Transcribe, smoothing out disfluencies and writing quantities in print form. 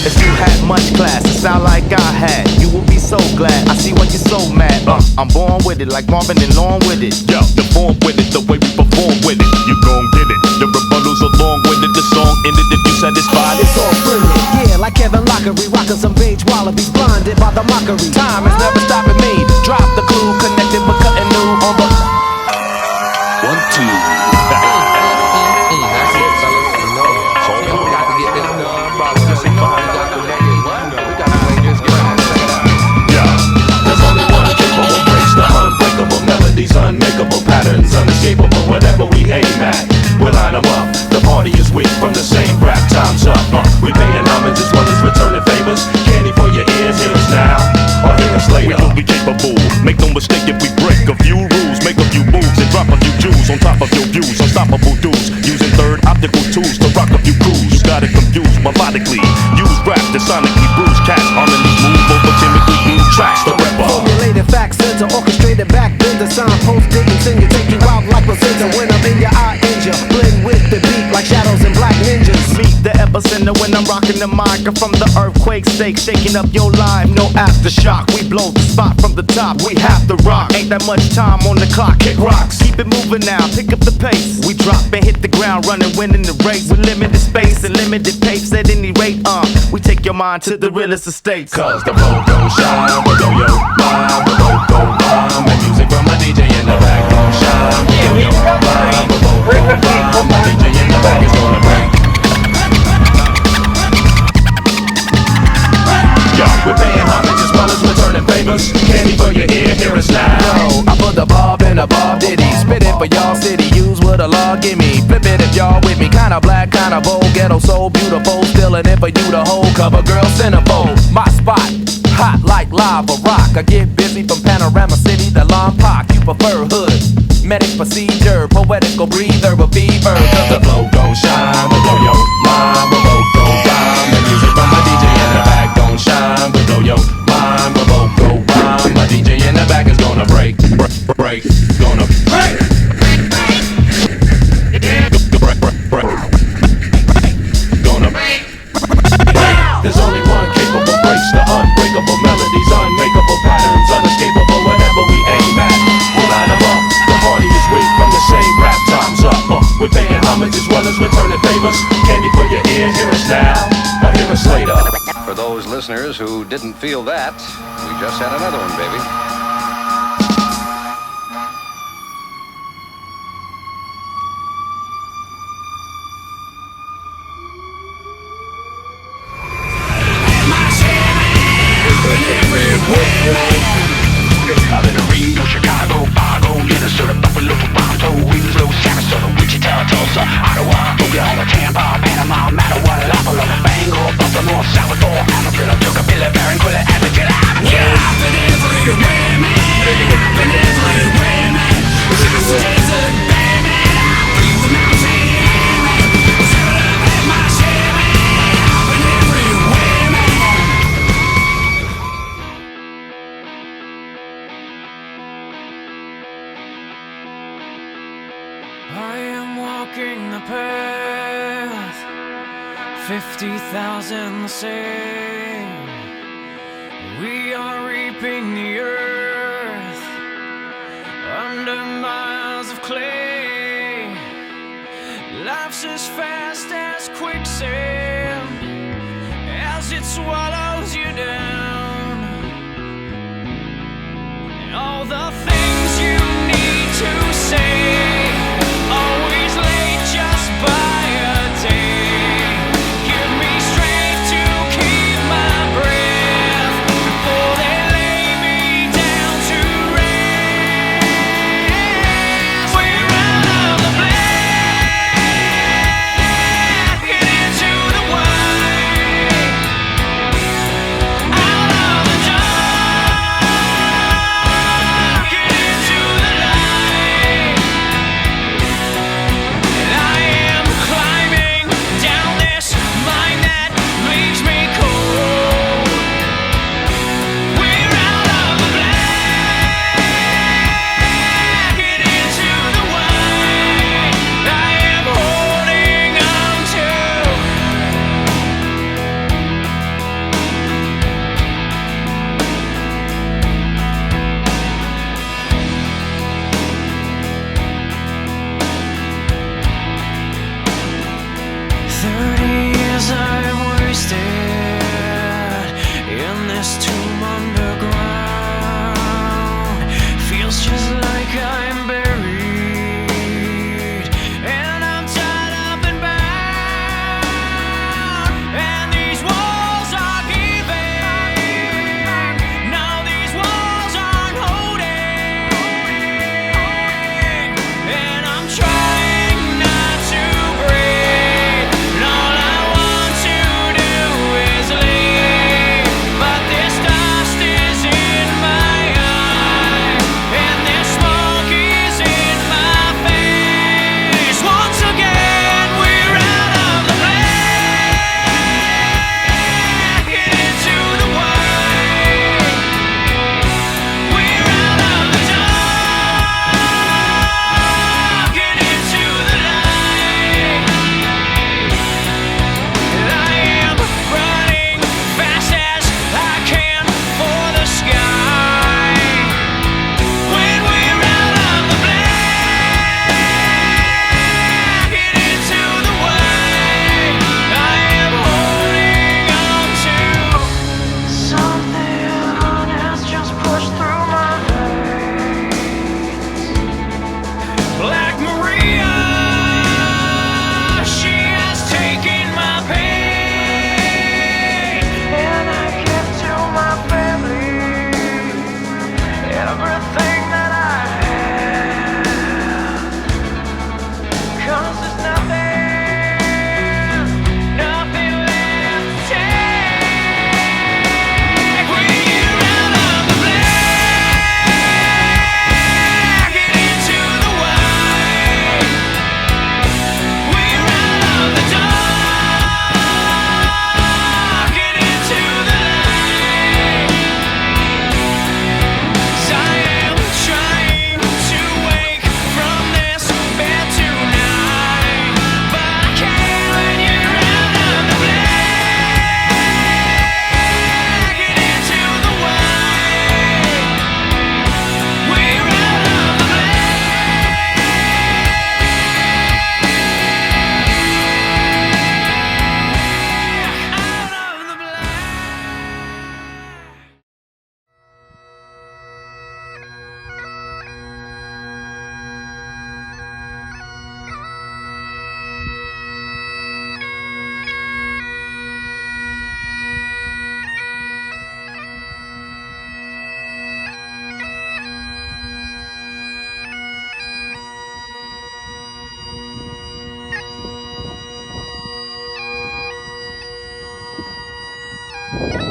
If you had much class, a style like I had, you will be so glad. I see why you're so mad. I'm born with it, like Marvin and Lawn with it. Yo, you're born with it, the way we perform with it. You gon' get it. Your rebuttal's along with it. The song ended if you satisfied. It's all brilliant, yeah, like Kevin Lockery, rockin' some beige wallabies, blinded by the mockery. Time is never stopping me. Drop the clue, connected with cutting new on the 1, 2. These unmakeable patterns, unescapable, whatever we aim at, we'll line them up. The party is weak from the same rap, time's up. We paying homage as well as returning favors. Candy for your ears, hear us now, or hear us later. We will be capable, make no mistake if we break a few rules, make a few moves and drop a few jewels on top of your views. Unstoppable dudes, using third optical tools to rock a few crews. You got it confused melodically, use rap to sonically bruise cats. Harmonies move over chemically blue tracks to rep up. formulated facts, center, orchestrated back, bender, signpost, didn't sing it, take you out like placenta. When I'm in your eye, injure, blend with the beat like shadows and black ninjas. Meet the epicenter when I'm rocking the mic. I'm from the earthquake stake, shaking up your life. No aftershock, we blow the spot from the top. We have to rock, ain't that much time on the clock. Kick rocks, keep it moving now, pick up the pace. We drop and hit the ground running, winning the race. With limited space and limited pace at any rate. We take your mind to the realest estates. Cause the road gon' shine, we'll blow your mind, the road gon' rhyme, and music from my DJ in the back gon' shine, we'll blow your mind, the road gon' rhyme, my DJ in the back is gonna break. Yo, we're paying homage as well as returning favors. Candy for your ear, hear us now. Yo, I put the bob in a bob diddy, spit it for y'all city, use what a law give me. Flip it if y'all with me, kinda black, kinda bold, ghetto so beautiful, stealing it for you to hold, cover girl centerfold. My spot, hot like lava rock. I get busy from Panorama City to Lompoc. You prefer hood, medic procedure, poetical breather with fever. Cause the flow gon' shine, we'll blow your mind, we'll both go rhyme. The music from my DJ in the back gon' shine, we'll blow your mind, we'll both go rhyme. My DJ in the back is gonna break, break, gonna break. Gonna break. There's only one capable breaks, the unbreakable melodies, unmakeable patterns, unescapable whatever we aim at. We'll line them up, the party is weak from the same rap, time's up. We're paying homage as well as returning favors. Candy for your ear, hear us now, or hear us later. For those listeners who didn't feel that, we just had another one, baby. I've been to Reno, Chicago, Fargo, Minnesota, Buffalo, Toronto, Winslow, Sarasota, Wichita, Tulsa, Ottawa, Oklahoma, Tampa, Panama, Mattawa, Bangor, Baltimore, Salvador, Amarillo, Tucapilla, Barranquilla, Atlanta. Yeah, I've been everywhere, man. I've been everywhere, man. Across the desert, baby. Through the mountain, man. I've had my share, man. I've been everywhere, man. I am walking the path, 50,000 the same. We are reaping the earth under miles of clay. Life's as fast as quicksand as it swallows you down. And all the things you need to say always late just by a day. Give me strength to keep my breath before they lay me down to rest. We're out of the black and into the white, out of the dark and Bye.